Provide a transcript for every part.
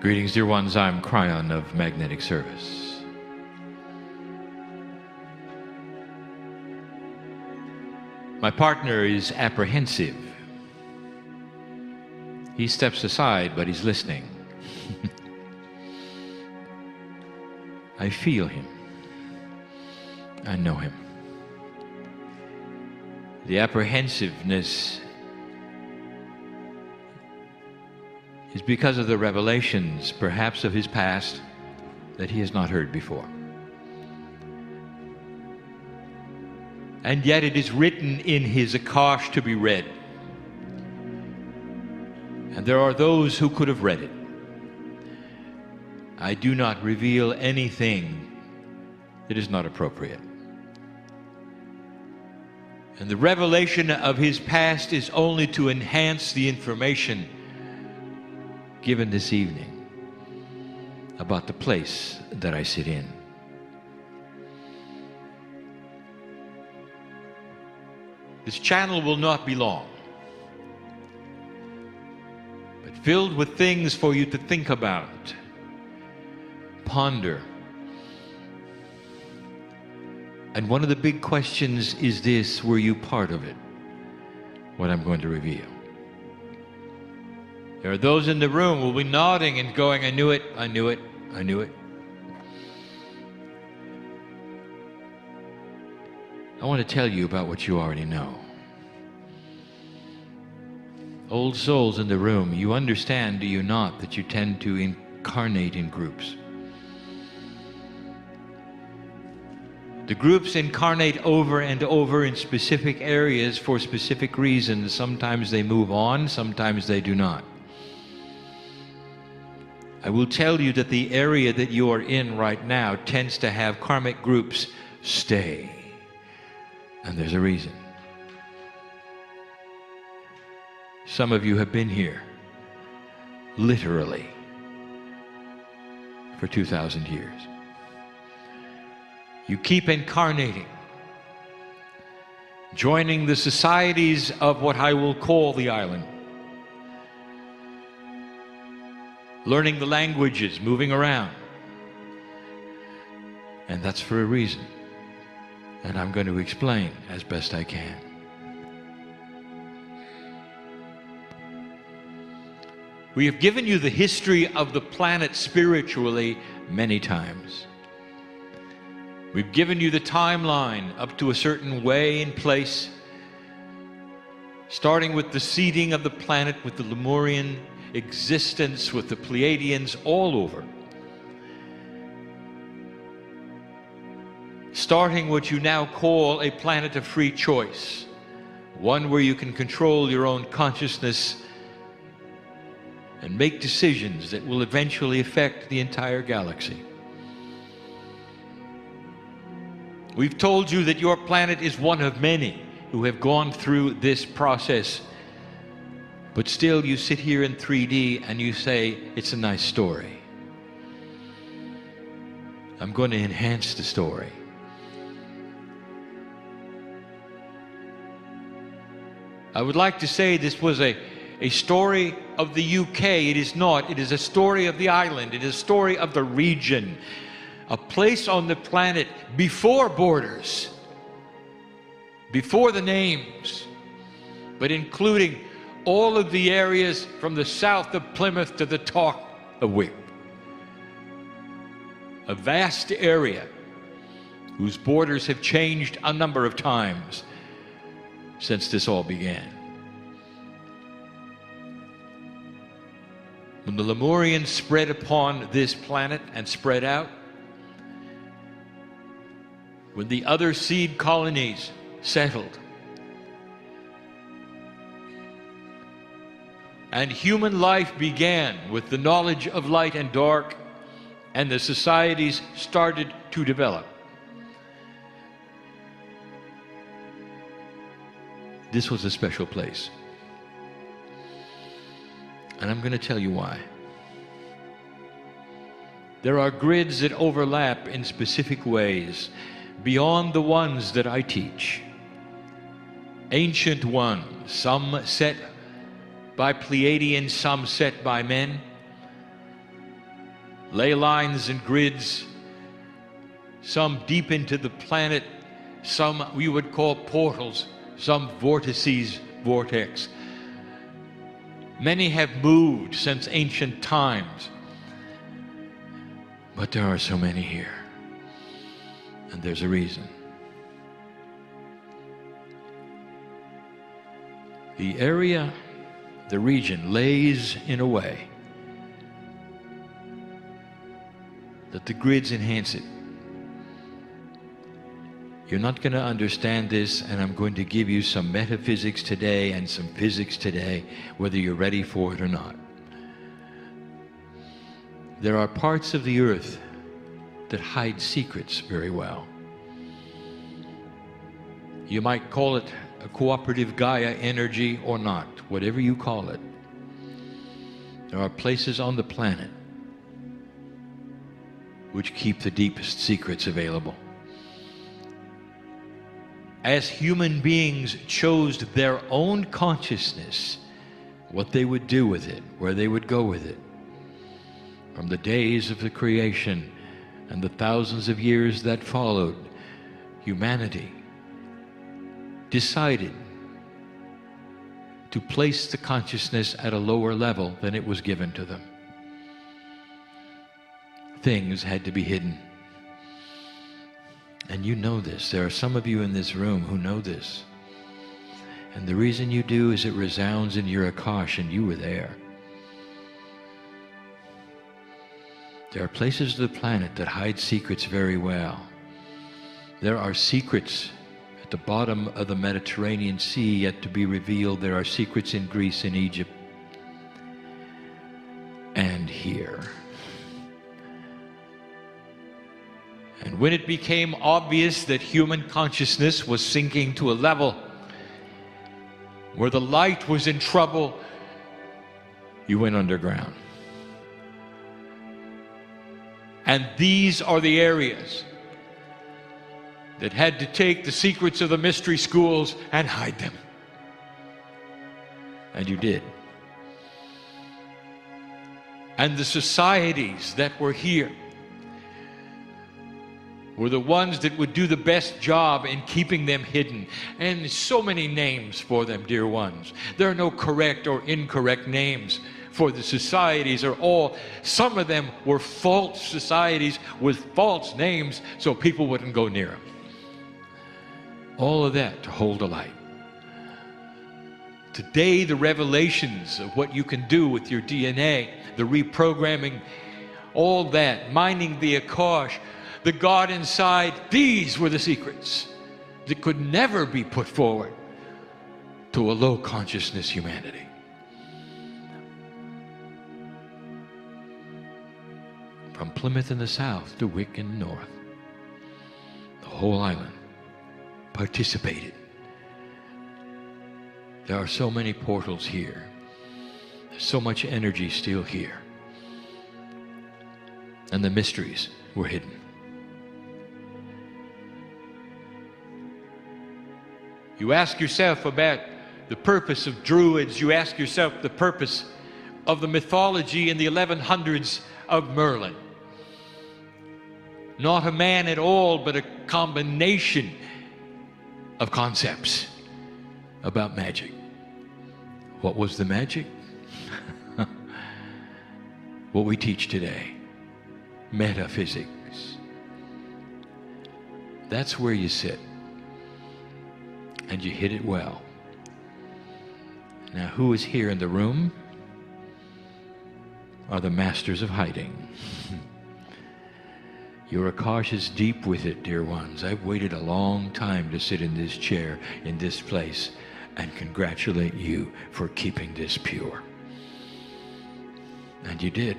Greetings, dear ones. I'm Kryon of Magnetic Service. My partner is apprehensive. He steps aside, but he's listening. I feel him. I know him. The apprehensiveness is because of the revelations, perhaps of his past, that he has not heard before. And yet it is written in his Akash to be read. And there are those who could have read it. I do not reveal anything that is not appropriate. And the revelation of his past is only to enhance the information given this evening about the place that I sit in. This channel will not be long, but filled with things for you to think about, ponder. And one of the big questions is this: were you part of it? What I'm going to reveal. There are those in the room who will be nodding and going, I knew it, I knew it, I knew it. I want to tell you about what you already know. Old souls in the room, you understand, do you not, that you tend to incarnate in groups? The groups incarnate over and over in specific areas for specific reasons. Sometimes they move on, sometimes they do not. I will tell you that the area that you are in right now tends to have karmic groups stay. And there's a reason. Some of you have been here, literally, for 2,000 years. You keep incarnating, joining the societies of what I will call the island. Learning the languages, moving around. And that's for a reason. And I'm going to explain as best I can. We have given you the history of the planet spiritually many times. We've given you the timeline up to a certain way and place, starting with the seeding of the planet with the Lemurian existence, with the Pleiadians all over. Starting what you now call a planet of free choice, one where you can control your own consciousness and make decisions that will eventually affect the entire galaxy. We've told you that your planet is one of many who have gone through this process. But still you sit here in 3D and you say, it's a nice story. I'm going to enhance the story. I would like to say this was a story of the UK. It is not. It is a story of the island. It is a story of the region. A place on the planet before borders, before the names, but including all of the areas from the south of Plymouth to the top of Wick. A vast area whose borders have changed a number of times since this all began. When the Lemurians spread upon this planet and spread out, when the other seed colonies settled, and human life began with the knowledge of light and dark, and the societies started to develop. This was a special place. And I'm going to tell you why. There are grids that overlap in specific ways beyond the ones that I teach. Ancient ones, some set by Pleiadians, some set by men. ley lines and grids, some deep into the planet, some we would call portals, some vortices, vortex. Many have moved since ancient times, but there are so many here, and there's a reason. The area, the region, lays in a way that the grids enhance it. You're not going to understand this, and I'm going to give you some metaphysics today and some physics today, whether you're ready for it or not. There are parts of the earth that hide secrets very well. You might call it a cooperative Gaia energy or not, whatever you call it. There are places on the planet which keep the deepest secrets available. As human beings chose their own consciousness, what they would do with it, where they would go with it, from the days of the creation and the thousands of years that followed, humanity decided to place the consciousness at a lower level than it was given to them. Things had to be hidden. And you know this. There are some of you in this room who know this. And the reason you do is it resounds in your Akash, and you were there. There are places of the planet that hide secrets very well. There are secrets at the bottom of the Mediterranean Sea yet to be revealed. There are secrets in Greece and Egypt. And here. And when it became obvious that human consciousness was sinking to a level where the light was in trouble, you went underground. And these are the areas that had to take the secrets of the mystery schools and hide them. And you did. And the societies that were here were the ones that would do the best job in keeping them hidden. And there's so many names for them, dear ones. There are no correct or incorrect names for the societies, or all. Some of them were false societies with false names so people wouldn't go near them. All of that to hold a light. Today, the revelations of what you can do with your DNA, the reprogramming, all that, mining the Akash, the God inside, these were the secrets that could never be put forward to a low consciousness humanity. From Plymouth in the south to Wick in the north, the whole island participated. There are so many portals here. There's so much energy still here. And the mysteries were hidden. You ask yourself about the purpose of Druids. You ask yourself the purpose of the mythology in the 1100s of Merlin. Not a man at all, but a combination of concepts about magic. What was the magic? What we teach today, metaphysics. That's where you sit. And you hit it well. Now, who is here in the room are the masters of hiding. Your Akash is deep with it, dear ones. I've waited a long time to sit in this chair, in this place, and congratulate you for keeping this pure. And you did.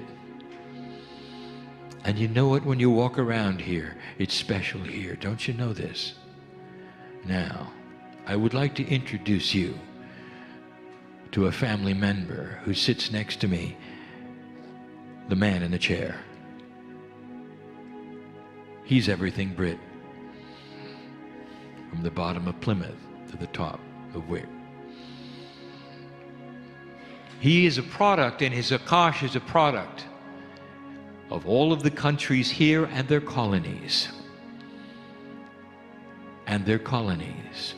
And you know it when you walk around here. It's special here. Don't you know this? Now, I would like to introduce you to a family member who sits next to me, the man in the chair. He's everything Brit, from the bottom of Plymouth to the top of Wick. He is a product, and his Akash is a product of all of the countries here and their colonies. And their colonies.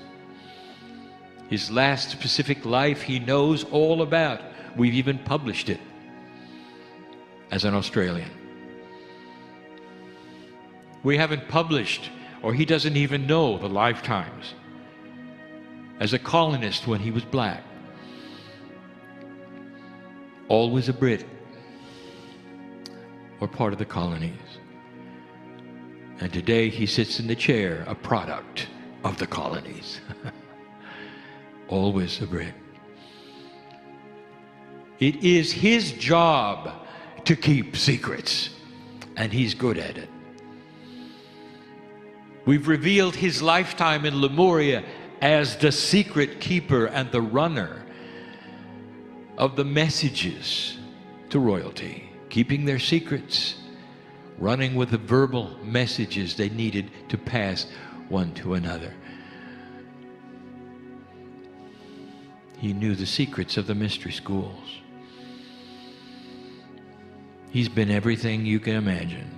His last Pacific life he knows all about. We've even published it as an Australian. We haven't published, or he doesn't even know, the lifetimes as a colonist when he was black. Always a Brit or part of the colonies. And today he sits in the chair, a product of the colonies. Always a Brit. It is his job to keep secrets, and he's good at it. We've revealed his lifetime in Lemuria as the secret keeper and the runner of the messages to royalty, keeping their secrets, running with the verbal messages they needed to pass one to another. He knew the secrets of the mystery schools. He's been everything you can imagine.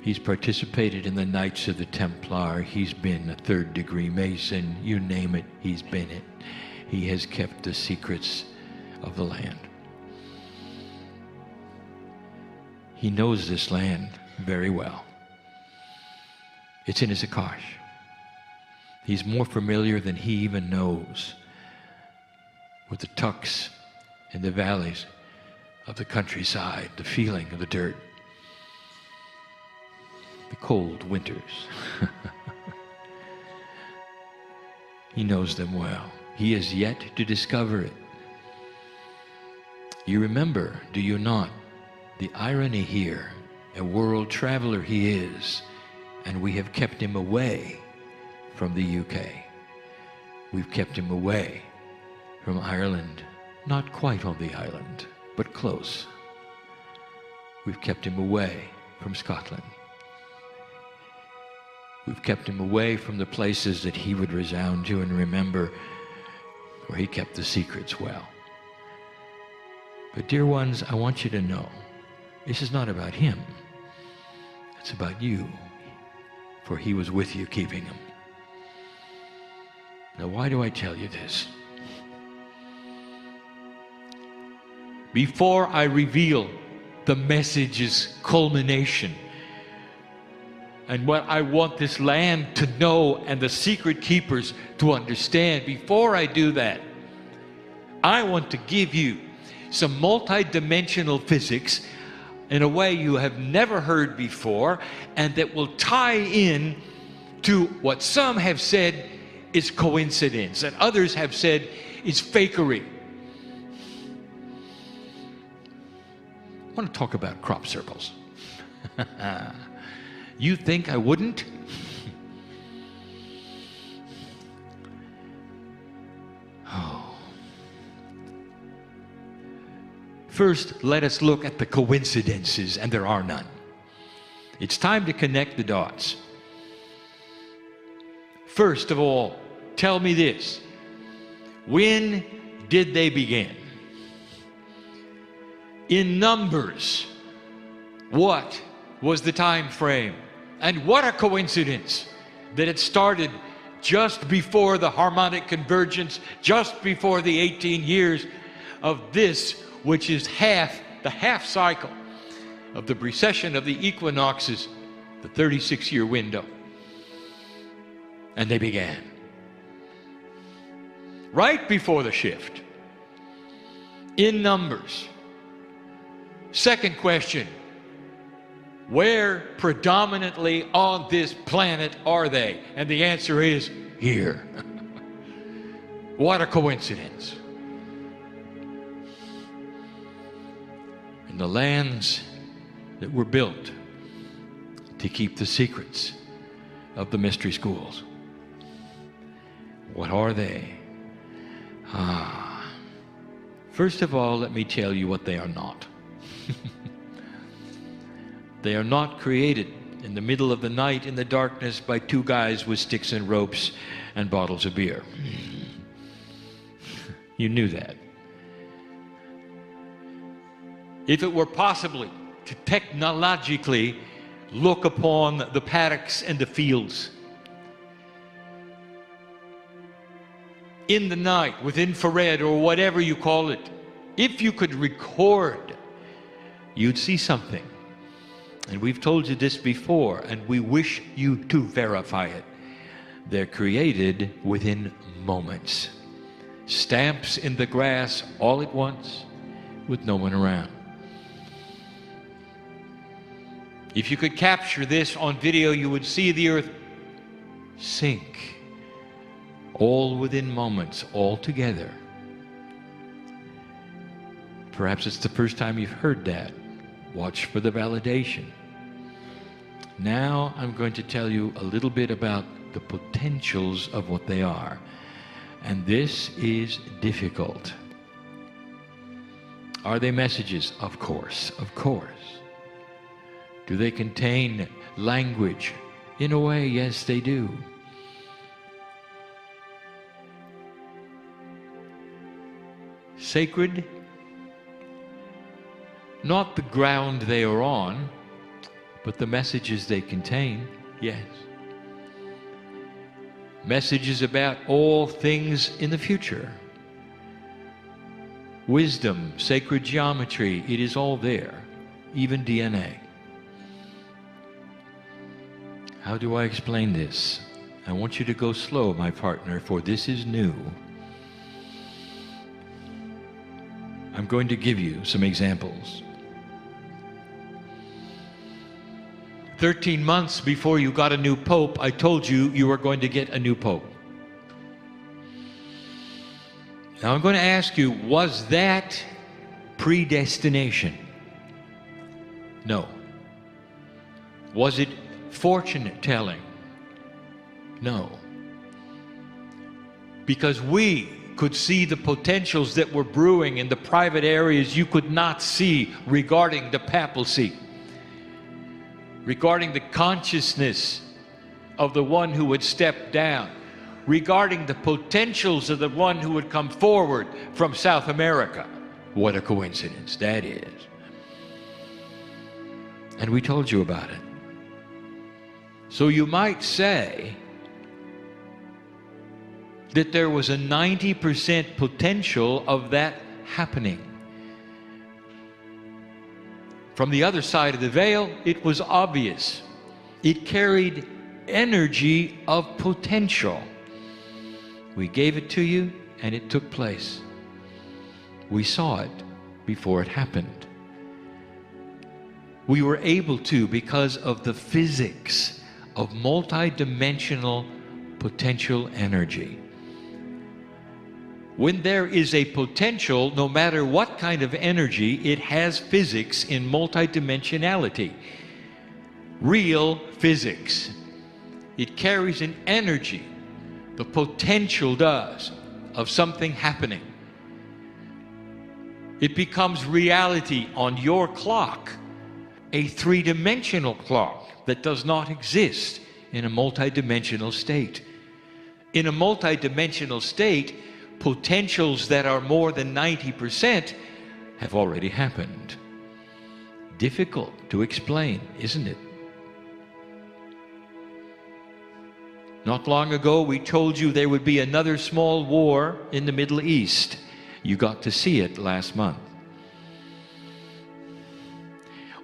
He's participated in the Knights of the Templar. He's been a third-degree Mason. You name it, he's been it. He has kept the secrets of the land. He knows this land very well. It's in his Akash. He's more familiar than he even knows with the tucks and the valleys of the countryside, the feeling of the dirt, the cold winters. He knows them well. He has yet to discover it. You remember, do you not, the irony here? A world traveler he is, and we have kept him away from the UK. We've kept him away from Ireland, not quite on the island, but close. We've kept him away from Scotland. We've kept him away from the places that he would resound to and remember, where he kept the secrets well. But dear ones, I want you to know, this is not about him. It's about you, for he was with you keeping them. Now, why do I tell you this? Before I reveal the message's culmination and what I want this land to know and the secret keepers to understand, before I do that, I want to give you some multidimensional physics in a way you have never heard before, and that will tie in to what some have said is coincidence and others have said is fakery. I want to talk about crop circles. You think I wouldn't? Oh. First, let us look at the coincidences, and there are none. It's time to connect the dots. First of all, tell me this. When did they begin? In numbers, what was the time frame? And what a coincidence that it started just before the harmonic convergence, just before the 18 years of this, which is the half cycle of the precession of the equinoxes, the 36-year window. And they began right before the shift, in numbers. Second question, where predominantly on this planet are they? And the answer is here. What a coincidence. In the lands that were built to keep the secrets of the mystery schools. What are they? First of all, let me tell you what they are not. They are not created in the middle of the night in the darkness by two guys with sticks and ropes and bottles of beer. You knew that. If it were possibly to technologically look upon the paddocks and the fields. In the night, with infrared or whatever you call it, if you could record, you'd see something. And we've told you this before, and we wish you to verify it. They're created within moments. Stamps in the grass all at once, with no one around. If you could capture this on video, you would see the earth sink, all within moments, all together. Perhaps it's the first time you've heard that. Watch for the validation. Now I'm going to tell you a little bit about the potentials of what they are. And this is difficult. Are they messages? Of course, of course. Do they contain language? In a way, yes, they do. Sacred? Not the ground they are on, but the messages they contain, yes. Messages about all things in the future. Wisdom, sacred geometry, it is all there, even DNA. How do I explain this? I want you to go slow, my partner, for this is new. I'm going to give you some examples. 13 months before you got a new pope, I told you you were going to get a new pope. Now I'm going to ask you, was that predestination? No. Was it fortune telling? No. Because we could see the potentials that were brewing in the private areas you could not see regarding the papacy, regarding the consciousness of the one who would step down, regarding the potentials of the one who would come forward from South America. What a coincidence that is. And we told you about it. So you might say that there was a 90% potential of that happening. From the other side of the veil, it was obvious. It carried energy of potential. We gave it to you, and it took place. We saw it before it happened. We were able to because of the physics of multidimensional potential energy. When there is a potential, no matter what kind of energy, it has physics in multidimensionality. Real physics. It carries an energy, the potential does, of something happening. It becomes reality on your clock, a three-dimensional clock that does not exist in a multidimensional state. In a multidimensional state, potentials that are more than 90% have already happened. Difficult to explain, isn't it? Not long ago, we told you there would be another small war in the Middle East. You got to see it last month.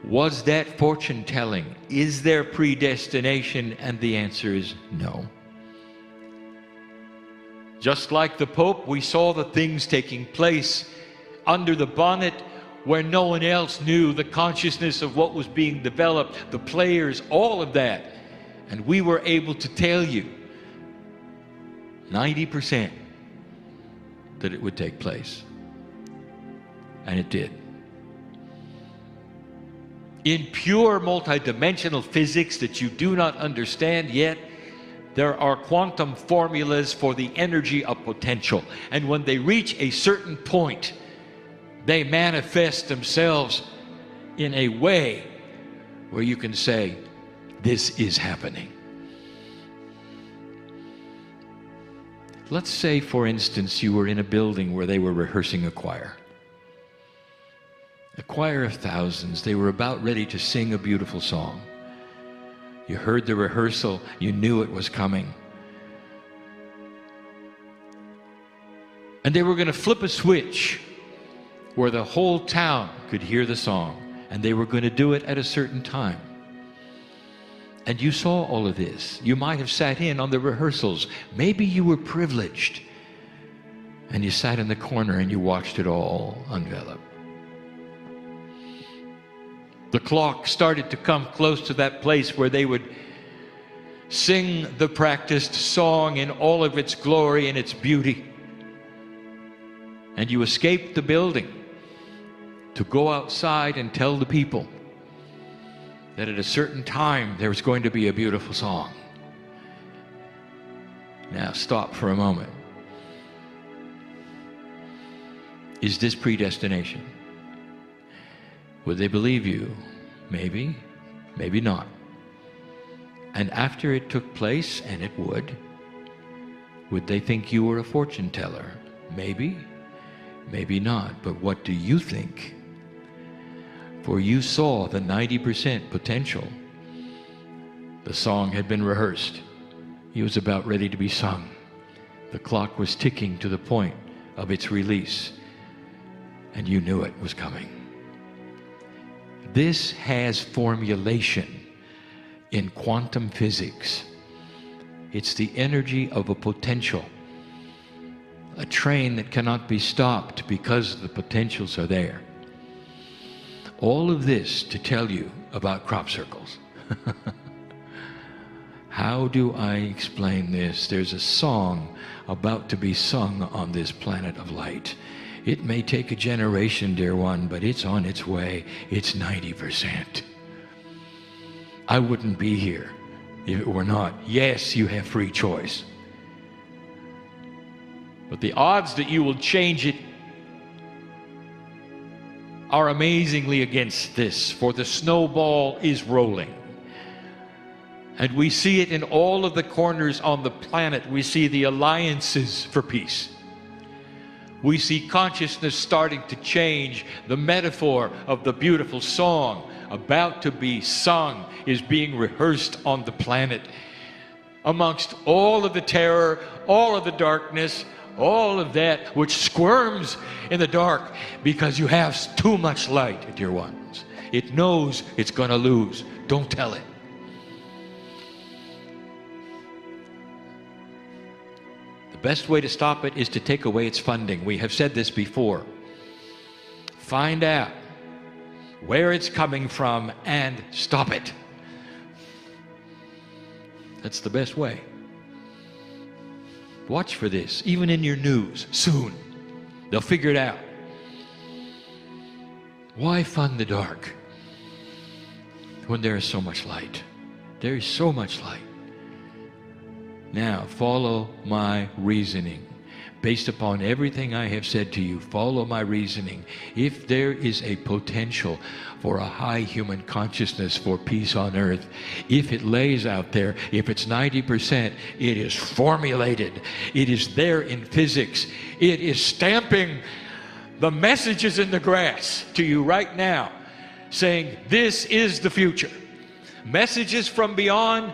Was that fortune telling? Is there predestination? And the answer is no. Just like the Pope, we saw the things taking place under the bonnet where no one else knew the consciousness of what was being developed, the players, all of that. And we were able to tell you 90% that it would take place. And it did. In pure multidimensional physics that you do not understand yet, there are quantum formulas for the energy of potential. And when they reach a certain point, they manifest themselves in a way where you can say, this is happening. Let's say, for instance, you were in a building where they were rehearsing a choir. A choir of thousands, they were about ready to sing a beautiful song. You heard the rehearsal, you knew it was coming. And they were going to flip a switch where the whole town could hear the song, and they were going to do it at a certain time. And you saw all of this. You might have sat in on the rehearsals. Maybe you were privileged, and you sat in the corner and you watched it all envelop. The clock started to come close to that place where they would sing the practiced song in all of its glory and its beauty. And you escaped the building to go outside and tell the people that at a certain time there was going to be a beautiful song. Now stop for a moment. Is this predestination? Would they believe you? Maybe, maybe not. And after it took place, and it would they think you were a fortune teller? Maybe, maybe not. But what do you think? For you saw the 90% potential. The song had been rehearsed. It was about ready to be sung. The clock was ticking to the point of its release, and you knew it was coming. This has formulation in quantum physics. It's the energy of a potential, a train that cannot be stopped because the potentials are there. All of this to tell you about crop circles. How do I explain this? There's a song about to be sung on this planet of light. It may take a generation, dear one, but it's on its way. It's 90%. I wouldn't be here if it were not. Yes, you have free choice. But the odds that you will change it are amazingly against this, for the snowball is rolling. And we see it in all of the corners on the planet. We see the alliances for peace. We see consciousness starting to change. The metaphor of the beautiful song about to be sung is being rehearsed on the planet. Amongst all of the terror, all of the darkness, all of that which squirms in the dark because you have too much light, dear ones. It knows it's going to lose. Don't tell it. The best way to stop it is to take away its funding. We have said this before. Find out where it's coming from and stop it. That's the best way. Watch for this, even in your news, soon. They'll figure it out. Why fund the dark when there is so much light? There is so much light. Now, follow my reasoning. Based upon everything I have said to you, follow my reasoning. If there is a potential for a high human consciousness for peace on earth, if it lays out there, if it's 90%, it is formulated. It is there in physics. It is stamping the messages in the grass to you right now, saying, this is the future. Messages from beyond,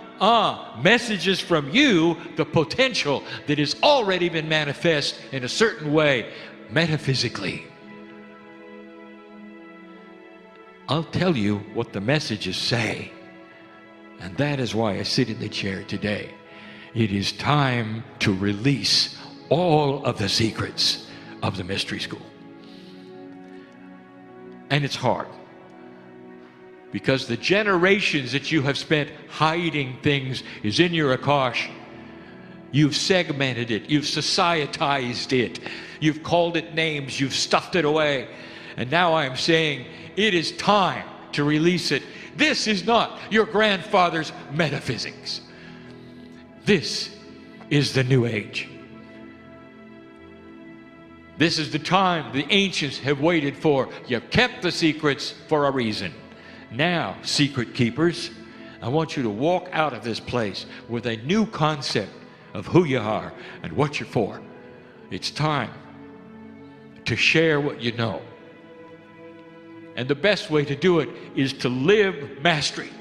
messages from you, the potential that has already been manifest in a certain way, metaphysically. I'll tell you what the messages say, and that is why I sit in the chair today. It is time to release all of the secrets of the mystery school. And it's hard. Because the generations that you have spent hiding things is in your Akash. You've segmented it. You've societized it. You've called it names. You've stuffed it away. And now I'm saying it is time to release it. This is not your grandfather's metaphysics. This is the new age. This is the time the ancients have waited for. You've kept the secrets for a reason. Now, secret keepers, I want you to walk out of this place with a new concept of who you are and what you're for. It's time to share what you know And the best way to do it is to live mastery.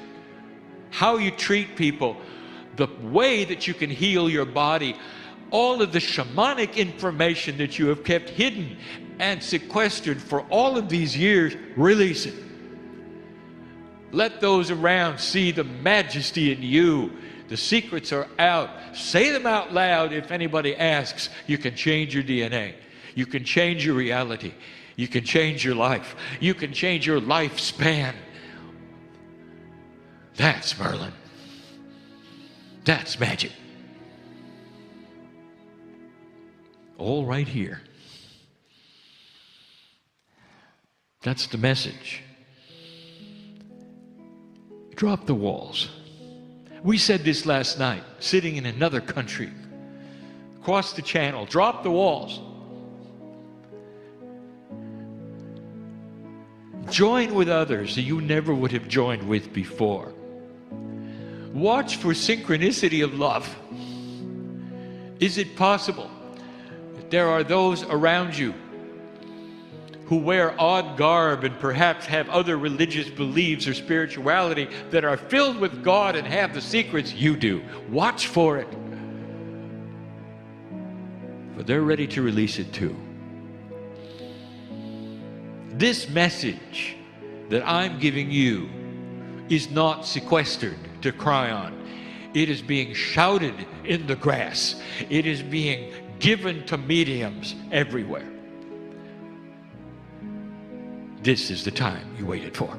How you treat people, the way that you can heal your body, all of the shamanic information that you have kept hidden and sequestered for all of these years, release it. Let those around see the majesty in you. The secrets are out. Say them out loud if anybody asks. You can change your DNA. You can change your reality. You can change your life. You can change your lifespan. That's Merlin. That's magic. All right here. That's the message. Drop the walls. We said this last night, sitting in another country, across the channel. Drop the walls. Join with others that you never would have joined with before. Watch for synchronicity of love. Is it possible that there are those around you who wear odd garb and perhaps have other religious beliefs or spirituality that are filled with God and have the secrets you do? Watch for it. For they're ready to release it too. This message that I'm giving you is not sequestered to Kryon. It is being shouted in the grass. It is being given to mediums everywhere. This is the time you waited for.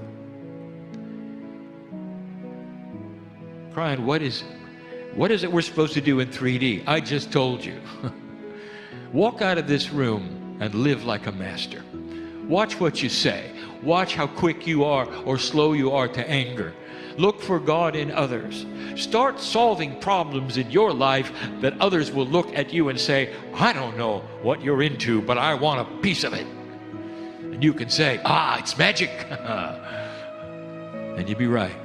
Kryon, what is it we're supposed to do in 3D? I just told you. Walk out of this room and live like a master. Watch what you say. Watch how quick you are or slow you are to anger. Look for God in others. Start solving problems in your life that others will look at you and say, I don't know what you're into, but I want a piece of it. And you can say, it's magic. And you'd be right.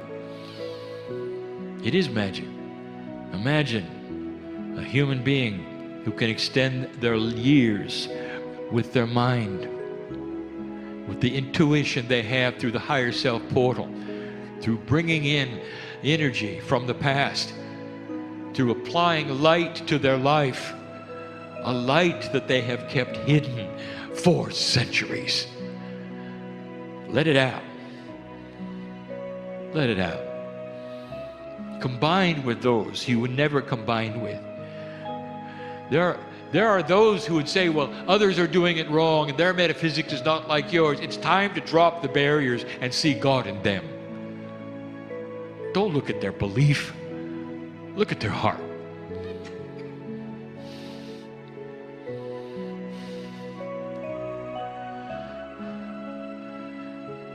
It is magic. Imagine a human being who can extend their years with their mind, with the intuition they have through the higher self portal, through bringing in energy from the past, through applying light to their life, a light that they have kept hidden for centuries. Let it out. Let it out. Combine with those you would never combine with. There are those who would say, well, others are doing it wrong and their metaphysics is not like yours. It's time to drop the barriers and see God in them. Don't look at their belief. Look at their heart.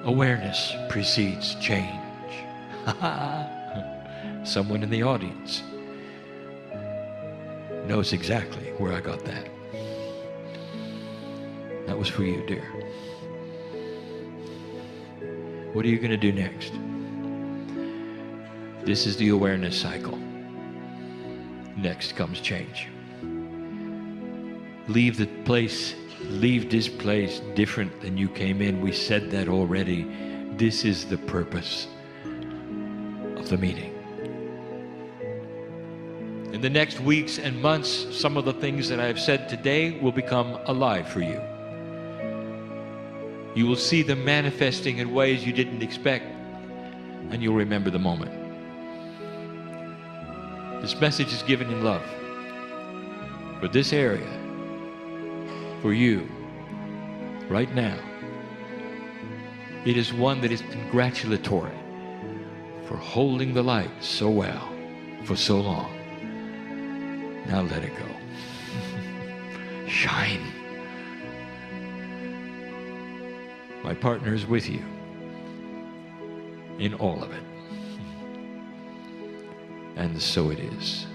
Awareness precedes change. Someone in the audience knows exactly where I got that. That was for you, dear. What are you going to do next? This is the awareness cycle. Next comes change. Leave the place, leave this place different than you came in. We said that already. This is the purpose of the meeting. In the next weeks and months, some of the things that I've said today will become alive for you. You will see them manifesting in ways you didn't expect, and you'll remember the moment. This message is given in love for this area, for you, right now. It is one that is congratulatory for holding the light so well for so long. Now let it go. Shine. My partner is with you in all of it. And so it is.